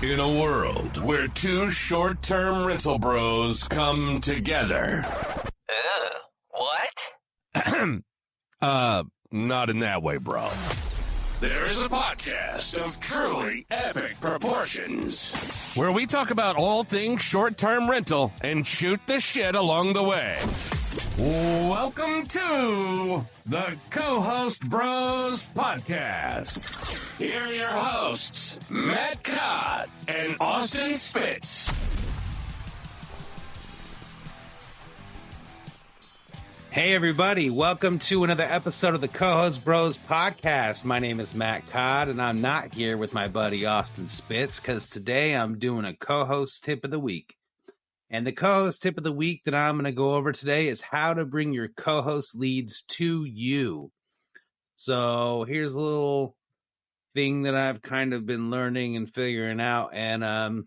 In a world where two short-term rental bros come together. What? Not in that way, bro. There's a podcast of truly epic proportions where we talk about all things short-term rental and shoot the shit along the way. Welcome to the Co-Host Bros Podcast. Here are your hosts, Matt Codd and Austin Spitz. Hey everybody, welcome to another episode of the Co-Host Bros Podcast. My name is Matt Codd and I'm not here with my buddy Austin Spitz because today I'm doing a co-host tip of the week. And the co-host tip of the week that I'm going to go over today is how to bring your co-host leads to you. So here's a little thing that I've kind of been learning and figuring out, and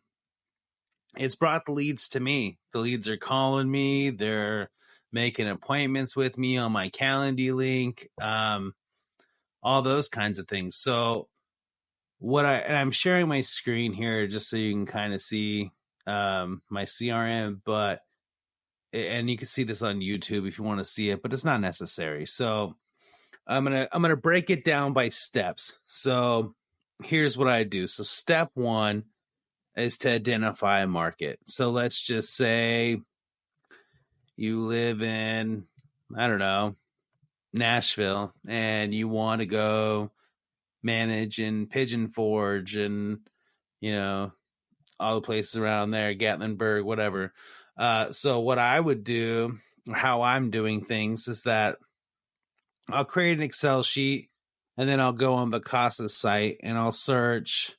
it's brought the leads to me. The leads are calling me, they're making appointments with me on my Calendly link, all those kinds of things. So I'm sharing my screen here just so you can kind of see my CRM, and you can see this on YouTube if you want to see it, but it's not necessary. So I'm gonna break it down by steps. So here's what I do. So step one is to identify a market. So let's just say you live in, I don't know, Nashville, and you want to go manage in Pigeon Forge and, you know, all the places around there, Gatlinburg, whatever. So what I would do, or how I'm doing things, is that I'll create an Excel sheet and then I'll go on Vacasa's site and I'll search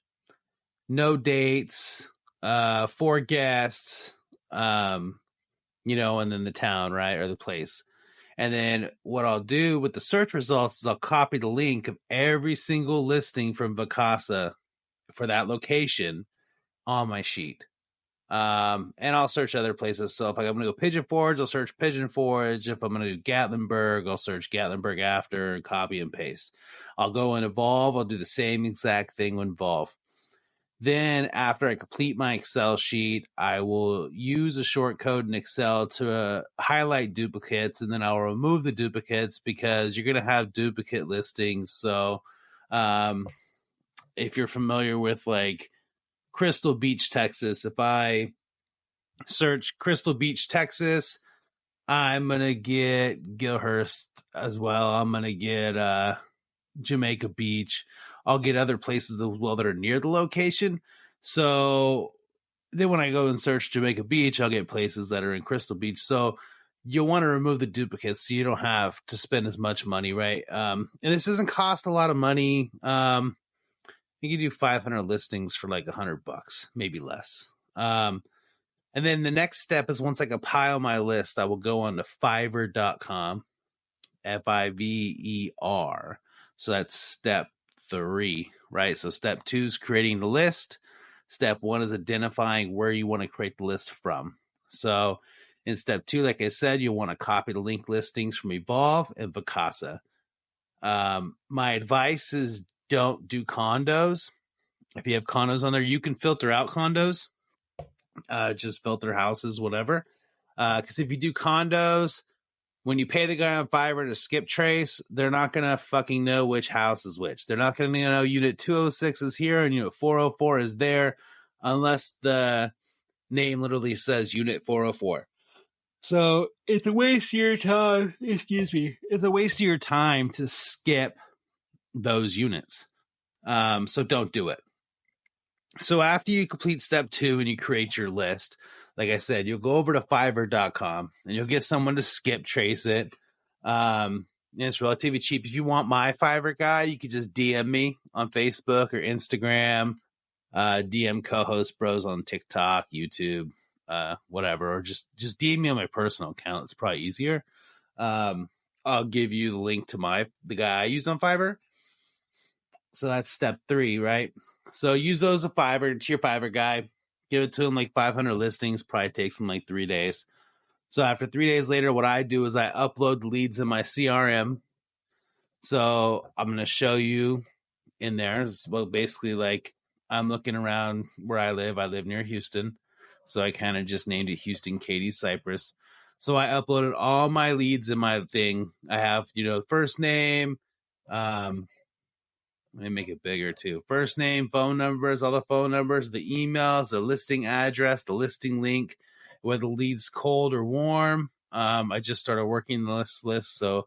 no dates, 4 guests, and then the town, right, or the place. And then what I'll do with the search results is I'll copy the link of every single listing from Vacasa for that location on my sheet. And I'll search other places. So if I'm going to go Pigeon Forge, I'll search Pigeon Forge. If I'm going to do Gatlinburg, I'll search Gatlinburg after and copy and paste. I'll go in Evolve. I'll do the same exact thing with Evolve. Then after I complete my Excel sheet, I will use a short code in Excel to highlight duplicates, and then I'll remove the duplicates because you're going to have duplicate listings. So if you're familiar with like Crystal Beach, Texas, if I search Crystal Beach, Texas, I'm going to get Gilhurst as well. I'm going to get Jamaica Beach. I'll get other places as well that are near the location. So then when I go and search Jamaica Beach, I'll get places that are in Crystal Beach. So you'll want to remove the duplicates so you don't have to spend as much money, right? And this doesn't cost a lot of money. You can do 500 listings for like $100, maybe less. And then the next step is once I compile my list, I will go on to Fiverr.com, Fiver. So that's step 3, right? So step 2 is creating the list. Step 1 is identifying where you want to create the list from. So in step 2, like I said, you'll want to copy the link listings from Evolve and Vacasa. My advice is don't do condos. If you have condos on there, you can filter out condos. Just filter houses, whatever. Because if you do condos, when you pay the guy on Fiverr to skip trace, they're not going to fucking know which house is which. They're not going to know unit 206 is here and unit 404 is there unless the name literally says unit 404. So it's a waste of your time. It's a waste of your time to skip those units. So don't do it. So after you complete step 2 and you create your list, like I said, you'll go over to Fiverr.com and you'll get someone to skip trace it. And it's relatively cheap. If you want my Fiverr guy, you could just DM me on Facebook or Instagram, DM Co-Host Bros on TikTok, YouTube, whatever, or just DM me on my personal account. It's probably easier. I'll give you the link to the guy I use on Fiverr. So that's step 3, right? So use those to Fiverr, to your Fiverr guy. Give it to him like 500 listings. Probably takes him like 3 days. So after 3 days later, what I do is I upload the leads in my CRM. So I'm going to show you in there. Well, basically like I'm looking around where I live. I live near Houston. So I kind of just named it Houston Katy Cypress. So I uploaded all my leads in my thing. I have, first name. Let me make it bigger too. First name, phone numbers, all the phone numbers, the emails, the listing address, the listing link, whether the lead's cold or warm. I just started working this list, so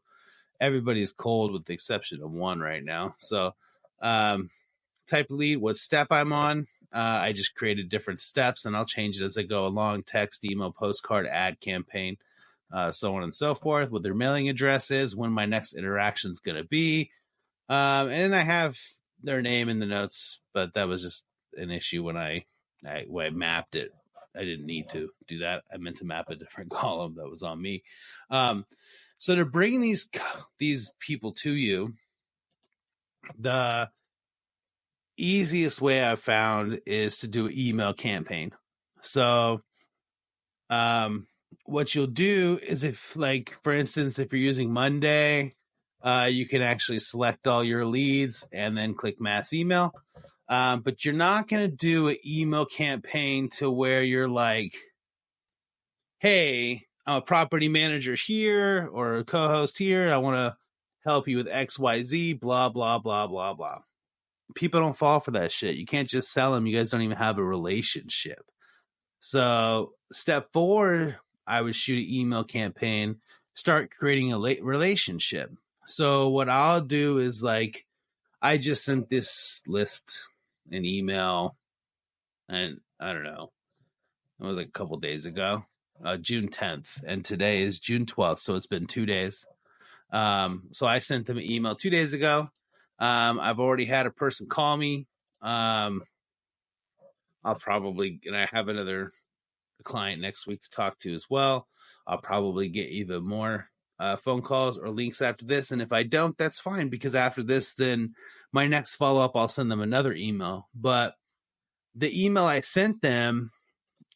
everybody's cold with the exception of one right now. So type of lead, what step I'm on. I just created different steps, and I'll change it as I go along. Text, email, postcard, ad campaign, so on and so forth. What their mailing address is, when my next interaction is going to be. And I have their name in the notes, but that was just an issue when I mapped it. I didn't need to do that. I meant to map a different column. That was on me. So to bring these people to you, the easiest way I've found is to do an email campaign. So, what you'll do is if, like, for instance, if you're using Monday, you can actually select all your leads and then click mass email. But you're not going to do an email campaign to where you're like, hey, I'm a property manager here or a co-host here. I want to help you with XYZ, blah, blah, blah, blah, blah. People don't fall for that shit. You can't just sell them. You guys don't even have a relationship. So step 4, I would shoot an email campaign, start creating a relationship. So what I'll do is, like, I just sent this list an email, and I don't know, it was like a couple days ago, June 10th, and today is June 12th. So it's been 2 days. So I sent them an email 2 days ago. I've already had a person call me. I'll probably, and I have another client next week to talk to as well. I'll probably get even more phone calls or links after this. And if I don't, that's fine, because after this, then my next follow-up, I'll send them another email. But the email I sent them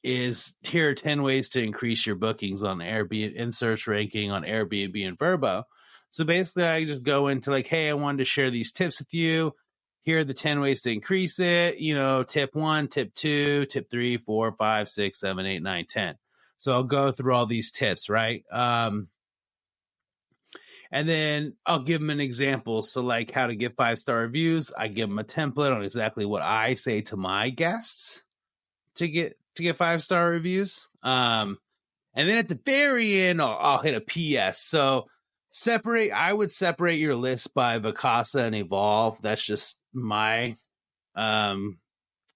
is, here are 10 ways to increase your bookings on Airbnb in search ranking on Airbnb and Vrbo. So basically I just go into, like, hey, I wanted to share these tips with you. Here are the 10 ways to increase it. Tip 1, tip 2, tip 3, 4, 5, 6, 7, 8, 9, 10. So I'll go through all these tips, right? And then I'll give them an example. So, like, how to get 5-star reviews. I give them a template on exactly what I say to my guests to get 5-star reviews. And then at the very end, I'll hit a PS. So I would separate your list by Vacasa and Evolve. That's just my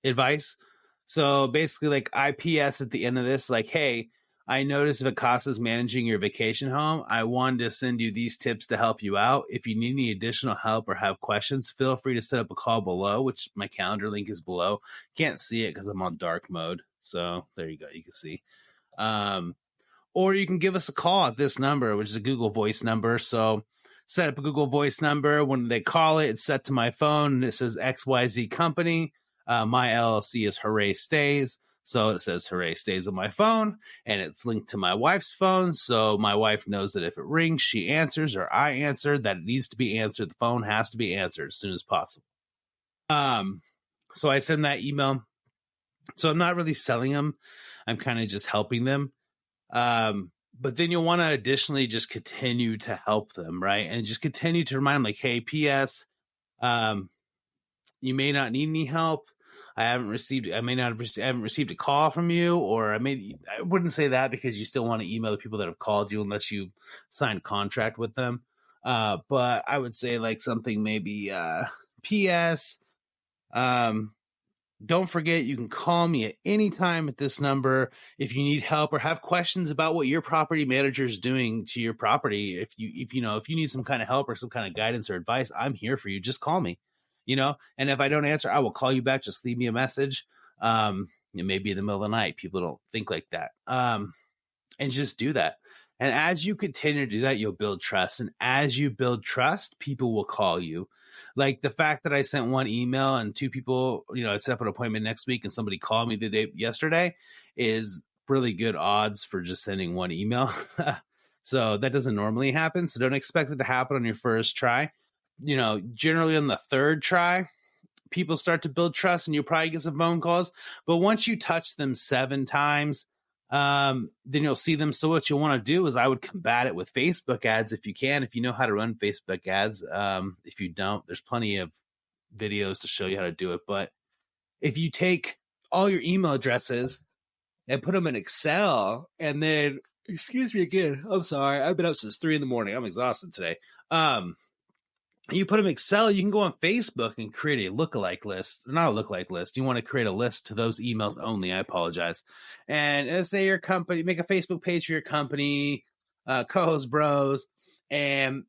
advice. So basically, like, I PS at the end of this, like, hey, I noticed Vacasa's managing your vacation home. I wanted to send you these tips to help you out. If you need any additional help or have questions, feel free to set up a call below, which my calendar link is below. Can't see it because I'm on dark mode. So there you go. You can see. Or you can give us a call at this number, which is a Google Voice number. So set up a Google Voice number. When they call it, it's set to my phone, and it says XYZ Company. My LLC is Hooray Stays. So it says Hooray Stays on my phone, and it's linked to my wife's phone. So my wife knows that if it rings, she answers, or I answer, that it needs to be answered. The phone has to be answered as soon as possible. So I send that email. So I'm not really selling them. I'm kind of just helping them. But then you'll want to additionally just continue to help them, right? And just continue to remind them, like, hey, P.S., you may not need any help. I haven't received a call from you, or I wouldn't say that, because you still want to email the people that have called you unless you signed a contract with them. But I would say, like, something maybe, P.S., don't forget, you can call me at any time at this number if you need help or have questions about what your property manager is doing to your property. If you need some kind of help or some kind of guidance or advice, I'm here for you. Just call me, and if I don't answer, I will call you back. Just leave me a message. It may be in the middle of the night. People don't think like that. And just do that. And as you continue to do that, you'll build trust. And as you build trust, people will call you. Like the fact that I sent one email and 2 people, I set up an appointment next week and somebody called me yesterday is really good odds for just sending one email. So that doesn't normally happen. So don't expect it to happen on your first try. Generally on the third try, people start to build trust and you'll probably get some phone calls. But once you touch them 7 times, then you'll see them. So what you'll want to do is I would combat it with Facebook ads if you can, if you know how to run Facebook ads. If you don't, there's plenty of videos to show you how to do it. But if you take all your email addresses and put them in Excel and then, excuse me again, I'm sorry, I've been up since 3 a.m. I'm exhausted today. You put them in Excel, you can go on Facebook and create a lookalike list. Not a lookalike list. You want to create a list to those emails only. I apologize. And let's say your company, make a Facebook page for your company, Co-host Bros, and,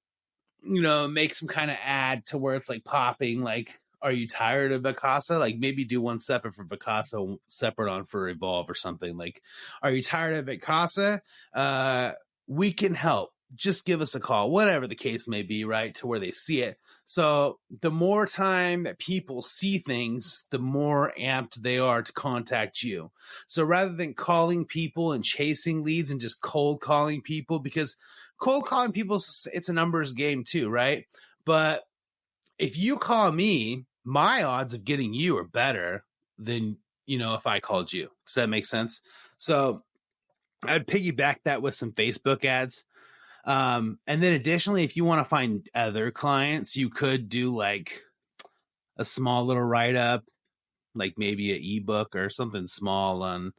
make some kind of ad to where it's like popping, like, are you tired of Vacasa? Like maybe do one separate for Vacasa, separate on for Evolve or something. Like, are you tired of Vacasa? We can help. Just give us a call, whatever the case may be, right? To where they see it. So the more time that people see things, the more amped they are to contact you. So rather than calling people and chasing leads and just cold calling people, because cold calling people, it's a numbers game too, right? But if you call me, my odds of getting you are better than, if I called you. Does that make sense? So I'd piggyback that with some Facebook ads. And then additionally, if you want to find other clients, you could do like a small little write-up, like maybe an ebook or something small on,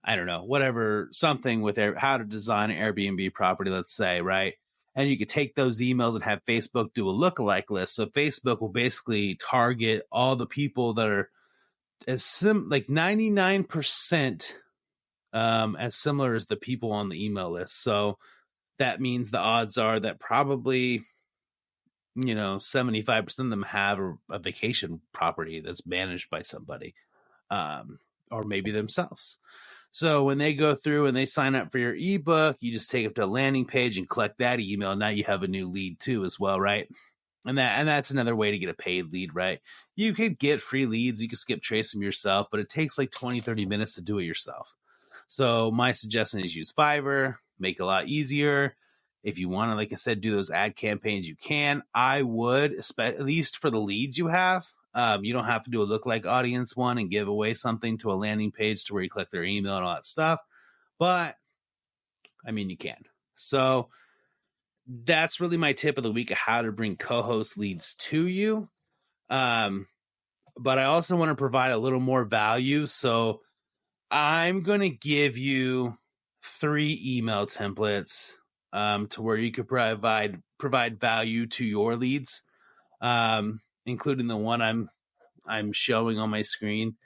I don't know, whatever, something with how to design an Airbnb property, let's say, right? And you could take those emails and have Facebook do a lookalike list. So Facebook will basically target all the people that are like 99% as similar as the people on the email list. So that means the odds are that probably, 75% of them have a vacation property that's managed by somebody, or maybe themselves. So when they go through and they sign up for your ebook, you just take them to a landing page and collect that email. Now you have a new lead too, as well, right? And that's another way to get a paid lead, right? You could get free leads. You can skip trace them yourself, but it takes like 20, 30 minutes to do it yourself. So my suggestion is use Fiverr, make it a lot easier. If you want to, like I said, do those ad campaigns, you can. I would, at least for the leads you have. You don't have to do a lookalike audience one and give away something to a landing page to where you collect their email and all that stuff. But, you can. So that's really my tip of the week of how to bring co-host leads to you. But I also want to provide a little more value. So I'm going to give you 3 email templates to where you could provide value to your leads, including the one I'm showing on my screen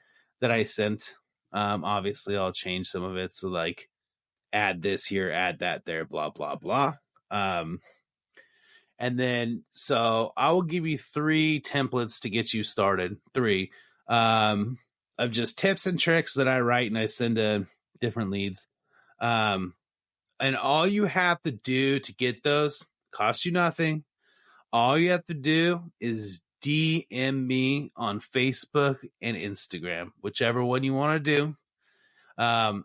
that I sent. Obviously, I'll change some of it. So like add this here, add that there, blah, blah, blah. And then, so I will give you 3 templates to get you started. 3 of just tips and tricks that I write and I send to different leads. And all you have to do to get those costs you nothing. All you have to do is DM me on Facebook and Instagram, whichever one you want to do.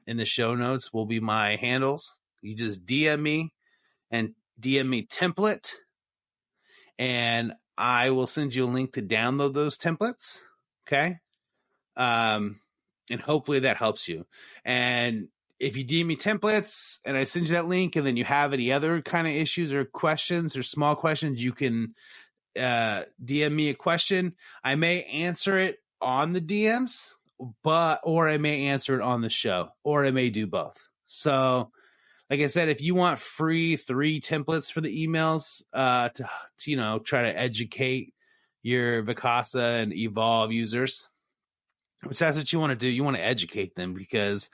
In the show notes will be my handles. You just DM me and DM me template, and I will send you a link to download those templates. Okay. And hopefully that helps you. And if you DM me templates and I send you that link and then you have any other kind of issues or questions or small questions, you can DM me a question. I may answer it on the DMs, or I may answer it on the show, or I may do both. So like I said, if you want free 3 templates for the emails to try to educate your Vacasa and Evolve users, which that's what you want to do. You want to educate them because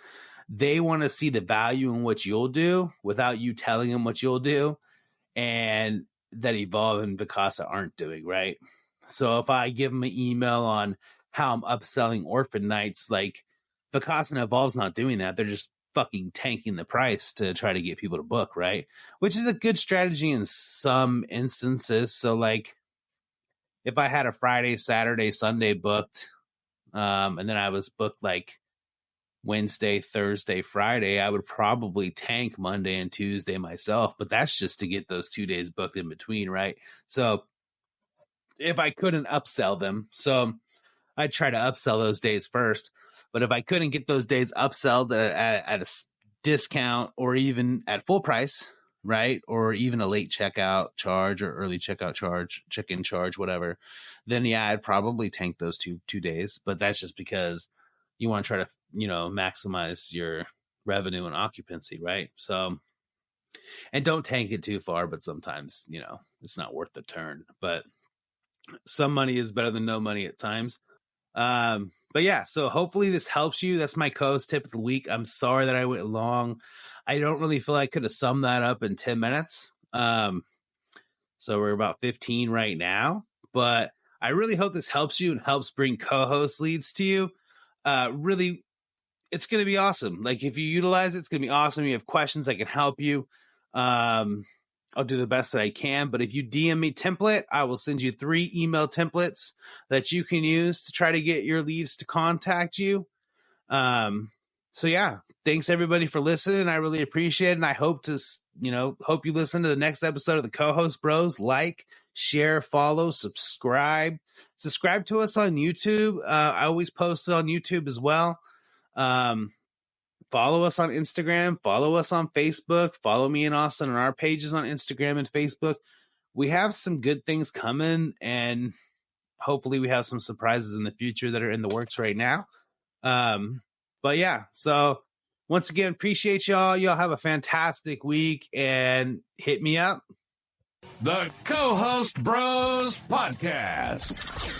they want to see the value in what you'll do without you telling them what you'll do, and that Evolve and Vacasa aren't doing, right? So if I give them an email on how I'm upselling Orphan Nights, like Vacasa and Evolve's not doing that. They're just fucking tanking the price to try to get people to book, right? Which is a good strategy in some instances. So like if I had a Friday, Saturday, Sunday booked, and then I was booked like Wednesday, Thursday, Friday, I would probably tank Monday and Tuesday myself, but that's just to get those 2 days booked in between, right? So if I couldn't upsell them. So I'd try to upsell those days first. But if I couldn't get those days upselled at a discount or even at full price, right, or even a late checkout charge or early checkout charge, check-in charge, whatever, then yeah, I'd probably tank those two days. But that's just because you want to try to, maximize your revenue and occupancy, right? So, and don't tank it too far, but sometimes, it's not worth the turn. But some money is better than no money at times. But yeah, so hopefully this helps you. That's my co-host tip of the week. I'm sorry that I went long. I don't really feel I could have summed that up in 10 minutes. So we're about 15 right now, but I really hope this helps you and helps bring co-host leads to you. Really, it's going to be awesome. Like if you utilize it, it's going to be awesome. You have questions, I can help you. I'll do the best that I can, but if you DM me template, I will send you 3 email templates that you can use to try to get your leads to contact you. So yeah, thanks everybody for listening. I really appreciate it. And I hope to, hope you listen to the next episode of the Co-Host Bros. Like, share, follow, subscribe to us on YouTube. I always post it on YouTube as well. Follow us on Instagram, follow us on Facebook, follow me and Austin on our pages on Instagram and Facebook. We have some good things coming, and hopefully we have some surprises in the future that are in the works right now. But yeah, so once again, appreciate y'all. Y'all have a fantastic week and hit me up. The Co-Host Bros Podcast.